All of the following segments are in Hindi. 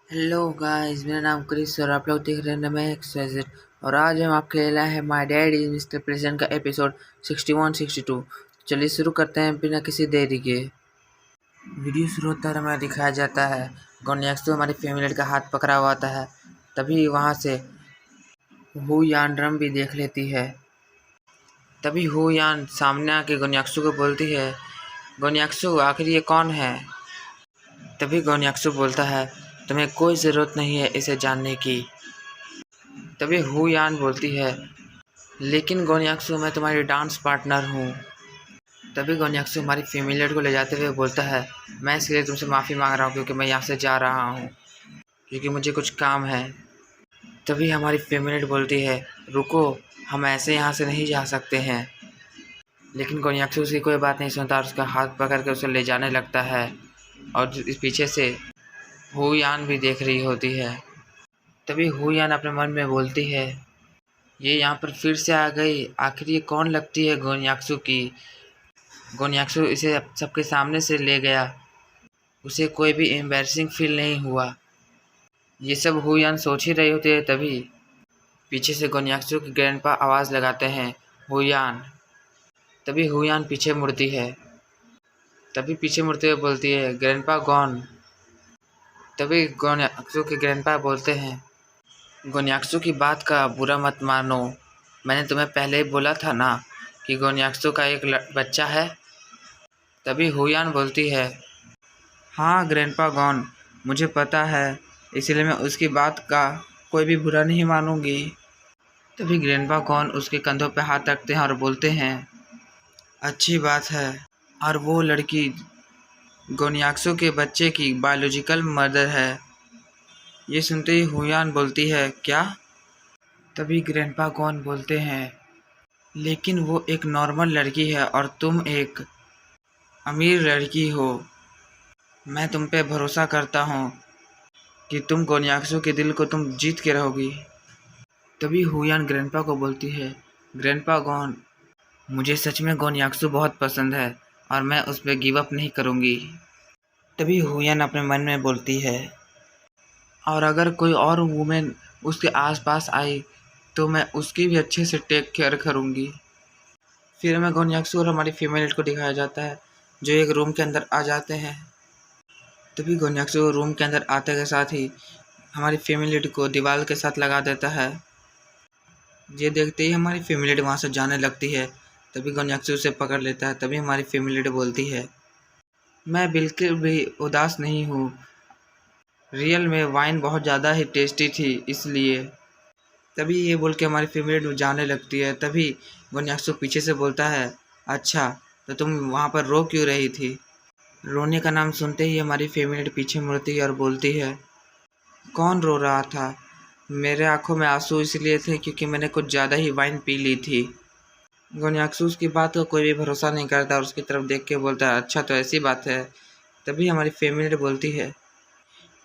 हेलो गाइस, मेरा नाम क्रिस और आप लोग देख रहे हैं नमे एक्सवाइजेड। और आज हम आपके लिए लाए हैं माय डैडी मिस्टर प्रेजेंट का एपिसोड 61-62। चलिए शुरू करते हैं बिना किसी देरी के। वीडियो शुरू होता है, हमें दिखाया जाता है गोन्याक्सो हमारी फैमिली का हाथ पकड़ा हुआ आता है। तभी वहाँ से हु यान ड्रम भी देख लेती है। तभी हु यान सामने आके गोन्याक्सो को बोलती है, गोन्याक्सो आखिर ये कौन है। तभी गोन्याक्सो बोलता है, तुम्हें कोई ज़रूरत नहीं है इसे जानने की। तभी हु यान बोलती है, लेकिन गोन्याक्सो मैं तुम्हारी डांस पार्टनर हूँ। तभी गोन्याक्सो हमारी फैमिली को ले जाते हुए बोलता है, मैं इसके लिए तुमसे माफ़ी मांग रहा हूँ क्योंकि मैं यहाँ से जा रहा हूँ, क्योंकि मुझे कुछ काम है। तभी हमारी फैमिली बोलती है, रुको, हम ऐसे यहाँ से नहीं जा सकते हैं। लेकिन गोन्याक्सो उसकी कोई बात नहीं सुनता और उसका हाथ पकड़ कर उसे ले जाने लगता है। और इस पीछे से हु यान भी देख रही होती है। तभी हु यान अपने मन में बोलती है, ये यहाँ पर फिर से आ गई, आखिर ये कौन लगती है गोन्याक्सो की। गोन्याक्सो इसे सबके सामने से ले गया, उसे कोई भी एम्बैरसिंग फील नहीं हुआ। ये सब हुयान सोच ही रहे होते हैं। तभी पीछे से गोन्याक्सो की ग्रैंडपा आवाज़ लगाते हैं, हुयान। तभी हुयान पीछे मुड़ती है। तभी पीछे मुड़ते हुए बोलती है, ग्रैंडपा गॉन। तभी गोन्याक्सो के ग्रैंडपा बोलते हैं, गोन्याक्सो की बात का बुरा मत मानो, मैंने तुम्हें पहले ही बोला था ना कि गोन्याक्सो का एक बच्चा है। तभी हुयान बोलती है, हाँ ग्रैंडपा गॉन, मुझे पता है, इसलिए मैं उसकी बात का कोई भी बुरा नहीं मानूंगी। तभी ग्रैंडपा गॉन उसके कंधों पर हाथ रखते हैं और बोलते हैं, अच्छी बात है। और वो लड़की गोन्याक्सो के बच्चे की बायोलॉजिकल मदर है। ये सुनते ही हुयान बोलती है, क्या। तभी ग्रैंडपा गॉन बोलते हैं, लेकिन वो एक नॉर्मल लड़की है और तुम एक अमीर लड़की हो। मैं तुम पे भरोसा करता हूँ कि तुम गोन्याक्सो के दिल को तुम जीत के रहोगी। तभी हुयान ग्रैंडपा को बोलती है, ग्रैंडपा गॉन, मुझे सच में गोन्याक्सो बहुत पसंद है और मैं उस पर गिव अप नहीं करूँगी। तभी हुयान अपने मन में बोलती है, और अगर कोई और वुमेन उसके आसपास आई तो मैं उसकी भी अच्छे से टेक केयर करूँगी। फिर हमें गोन्याक्सो और हमारी फीमेल को दिखाया जाता है, जो एक रूम के अंदर आ जाते हैं। तभी गोन्याक्सो रूम के अंदर आते के साथ ही हमारी फैमिली को दीवार के साथ लगा देता है। ये देखते ही हमारी फैमिली वहाँ से जाने लगती है। तभी गोन्याक्सो उसे पकड़ लेता है। तभी हमारी फैमिली बोलती है, मैं बिल्कुल भी उदास नहीं हूँ, रियल में वाइन बहुत ज़्यादा ही टेस्टी थी इसलिए। तभी ये बोल के हमारी फैमिली जाने लगती है। तभी गोन्याक्सो पीछे से बोलता है, अच्छा तो तुम वहाँ पर रो क्यों रही थी। रोने का नाम सुनते ही हमारी फैमिली पीछे मुड़ती है और बोलती है, कौन रो रहा था। मेरे आंखों में आंसू इसलिए थे क्योंकि मैंने कुछ ज़्यादा ही वाइन पी ली थी। गोन्याक्सो उसकी बात का कोई भी भरोसा नहीं करता और उसकी तरफ देख के बोलता है, अच्छा तो ऐसी बात है। तभी हमारी फैमिली बोलती है,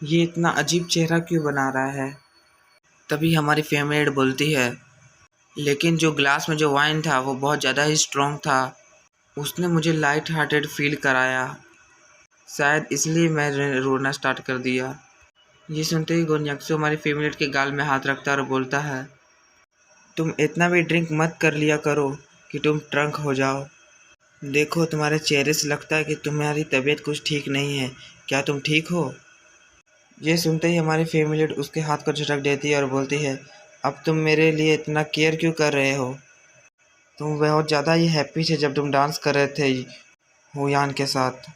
ये इतना अजीब चेहरा क्यों बना रहा है। तभी हमारी फैमिली बोलती है, लेकिन जो ग्लास में जो वाइन था वो बहुत ज़्यादा ही स्ट्रॉन्ग था, उसने मुझे लाइट हार्टेड फील कराया, शायद इसलिए मैं रोना स्टार्ट कर दिया। ये सुनते ही गोन्याक्सो हमारी फैमिली के गाल में हाथ रखता है और बोलता है, तुम इतना भी ड्रिंक मत कर लिया करो कि तुम ट्रंक हो जाओ। देखो तुम्हारे चेहरे से लगता है कि तुम्हारी तबीयत कुछ ठीक नहीं है, क्या तुम ठीक हो। ये सुनते ही हमारी फैमिली उसके हाथ को झटक देती है और बोलती है, अब तुम मेरे लिए इतना केयर क्यों कर रहे हो, तुम बहुत ज़्यादा ही हैप्पी थे जब तुम डांस कर रहे थे हुयान के साथ।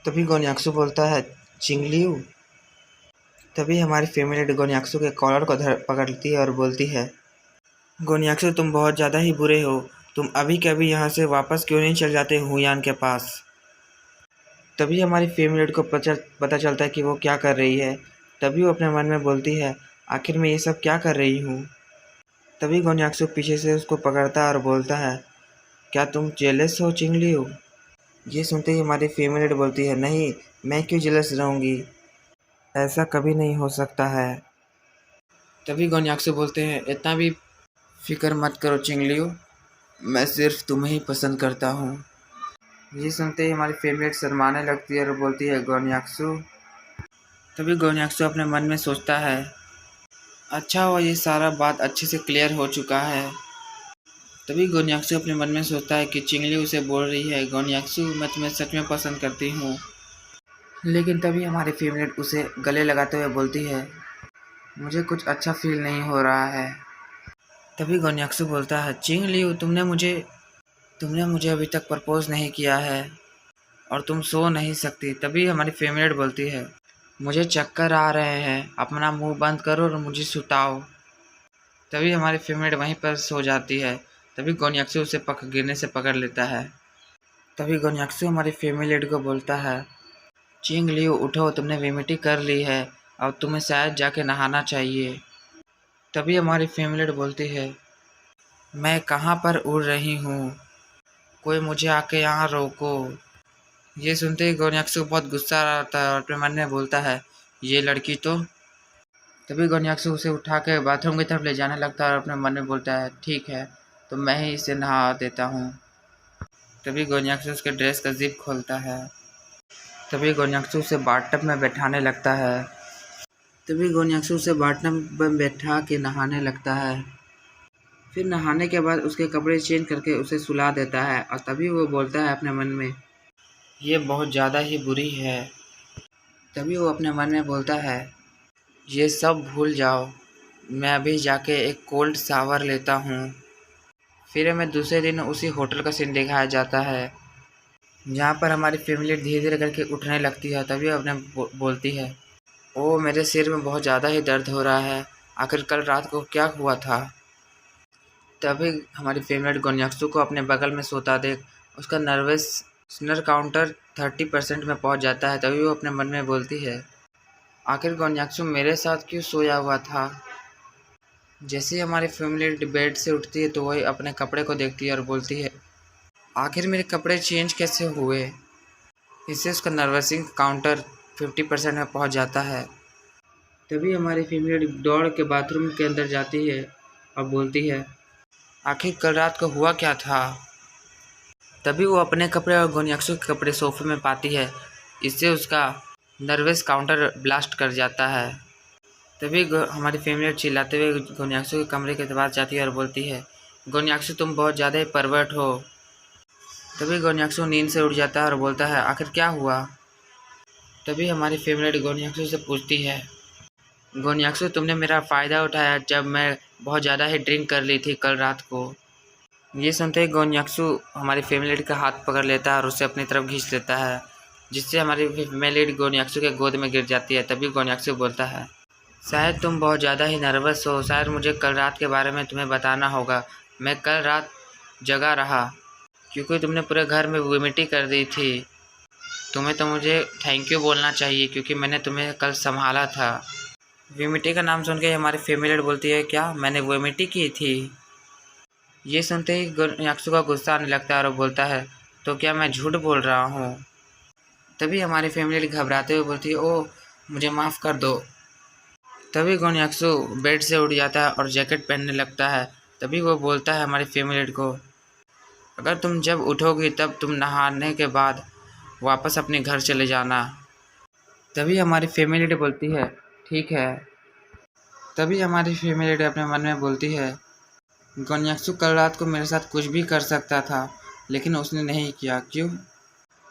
तभी गोन्याक्सो बोलता है, चिंगलियू। तभी हमारी फैमिली गोन्याक्सो के कॉलर को पकड़ती है और बोलती है, गोन्याक्सो तुम बहुत ज़्यादा ही बुरे हो, तुम अभी के अभी यहाँ से वापस क्यों नहीं चल जाते हुयान के पास। तभी हमारी फैमिली को पता चलता है कि वो क्या कर रही है। तभी वो अपने मन में बोलती है, आखिर मैं ये सब क्या कर रही हूँ। तभी गोन्याक्सो पीछे से उसको पकड़ता है और बोलता है, क्या तुम जेलस हो चिंगलियू। ये सुनते ही हमारी फैमिली बोलती है, नहीं, मैं क्यों जेलस रहूँगी, ऐसा कभी नहीं हो सकता है। तभी गोन्याक्सो बोलते हैं, इतना भी फिक्र मत करो चिंगलियू, मैं सिर्फ तुम्हें ही पसंद करता हूँ। ये सुनते ही हमारी फैमिली शर्माने लगती है और बोलती है, गोन्याक्सो तभी गोन्याक्सो अपने मन में सोचता है, अच्छा हुआ ये सारा बात अच्छे से क्लियर हो चुका है। तभी गोन्याक्सो अपने मन में सोचता है कि चिंगली उसे बोल रही है, गोन्याक्सो मैं तुम्हें सच में पसंद करती हूँ। लेकिन तभी हमारी फीमेलेट उसे गले लगाते हुए बोलती है, मुझे कुछ अच्छा फील नहीं हो रहा है। तभी गोन्याक्सो बोलता है, चिंगली तुमने मुझे अभी तक प्रपोज नहीं किया है और तुम सो नहीं सकती। तभी हमारी फीमेलेट बोलती है, मुझे चक्कर आ रहे हैं, अपना मुंह बंद करो और मुझे सुताओ। तभी हमारी फीमेलेट वहीं पर सो जाती है। तभी गोन्याक्सो उसे गिरने से पकड़ लेता है। तभी गोन्याक्सो हमारी फीमेलेट को बोलता है, चिंगली उठो, तुमने वेमिटी कर ली है, अब तुम्हें शायद जाके नहाना चाहिए। तभी हमारी फीमेलेट बोलती है, मैं कहाँ पर उड़ रही हूँ, कोई मुझे आके यहाँ रोको। ये सुनते ही गोन्याक्सो को बहुत गुस्सा आता है और अपने मन में बोलता है, ये लड़की तो। तभी गोन्याक्सो उसे उठा के बाथरूम की तरफ ले जाने लगता है और अपने मन में बोलता है, ठीक है तो मैं ही इसे नहा देता हूँ। तभी गोन्याक्सो उसके ड्रेस का जिप खोलता है। तभी गोन्याक्सो उसे बाथटब में बैठाने लगता है। तभी गोन्याक्सो उसे बाथटब में बैठा के नहाने लगता है। फिर नहाने के बाद उसके कपड़े चेंज करके उसे सुला देता है और तभी वो बोलता है अपने मन में, ये बहुत ज़्यादा ही बुरी है। तभी वो अपने मन में बोलता है, ये सब भूल जाओ, मैं अभी जाके एक कोल्ड शावर लेता हूँ। फिर हमें दूसरे दिन उसी होटल का सीन दिखाया जाता है जहाँ पर हमारी फैमिली धीरे धीरे करके उठने लगती है। तभी वो अपने बोलती है, ओ मेरे सिर में बहुत ज़्यादा ही दर्द हो रहा है, आखिर कल रात को क्या हुआ था। तभी हमारी फैमिली गोन्याक्सो को अपने बगल में सोता देख उसका नर्वसनेस काउंटर 30% में पहुँच जाता है। तभी वो अपने मन में बोलती है, आखिर गोन्याक्सो मेरे साथ क्यों सोया हुआ था। जैसे ही हमारी फैमिली बेड से उठती है तो वही अपने कपड़े को देखती है और बोलती है, आखिर मेरे कपड़े चेंज कैसे हुए। इससे उसका नर्वसिंग काउंटर 50% में पहुंच जाता है। तभी हमारी फैमिली दौड़ के बाथरूम के अंदर जाती है और बोलती है, आखिर कल रात को हुआ क्या था। तभी वो अपने कपड़े और गोन्याक्सो के कपड़े सोफे में पाती है। इससे उसका नर्वस काउंटर ब्लास्ट कर जाता है। तभी हमारी फैमिली चिल्लाते हुए गोन्याक्सो के कमरे के पास जाती है और बोलती है, गोन्याक्सो तुम बहुत ज़्यादा ही परवर्ट हो। तभी गोन्याक्सो नींद से उठ जाता है और बोलता है, आखिर क्या हुआ। तभी हमारी फैमिली गोन्याक्सो से पूछती है, गोन्याक्सो तुमने मेरा फ़ायदा उठाया जब मैं बहुत ज़्यादा ही ड्रिंक कर ली थी कल रात को। ये सुनते ही गोन्याक्सो हमारी फैमिली का हाथ पकड़ लेता है और उसे अपनी तरफ खींच लेता है, जिससे हमारी फैमिली गोन्याक्सो के गोद में गिर जाती है। तभी गोन्याक्सो बोलता है, शायद तुम बहुत ज़्यादा ही नर्वस हो, शायद मुझे कल रात के बारे में तुम्हें बताना होगा। मैं कल रात जगा रहा क्योंकि तुमने पूरे घर में वोमिटिंग कर दी थी। तुम्हें तो मुझे थैंक यू बोलना चाहिए क्योंकि मैंने तुम्हें कल संभाला था। वोमिटिंग का नाम सुन के हमारी फैमिली बोलती है, क्या मैंने वोमिटिंग की थी। ये सुनते ही गोन्याक्सो का गुस्सा आने लगता है और बोलता है, तो क्या मैं झूठ बोल रहा हूँ। तभी हमारी फैमिली घबराते हुए बोलती है, ओह मुझे माफ़ कर दो। तभी गोन्याक्सो बेड से उठ जाता है और जैकेट पहनने लगता है। तभी वो बोलता है हमारी फैमिली को, अगर तुम जब उठोगी तब तुम नहाने के बाद वापस अपने घर चले जाना। तभी हमारी फैमिली बोलती है, ठीक है। तभी हमारी फैमिली अपने मन में बोलती है, गोन्याक्सो कल रात को मेरे साथ कुछ भी कर सकता था लेकिन उसने नहीं किया, क्यों।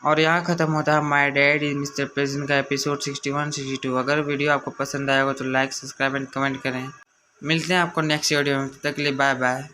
और यहाँ ख़त्म होता है my dad is mister present का एपिसोड 61-62। अगर वीडियो आपको पसंद आएगा तो लाइक सब्सक्राइब एंड कमेंट करें। मिलते हैं आपको नेक्स्ट वीडियो में, तब तक के लिए बाय बाय।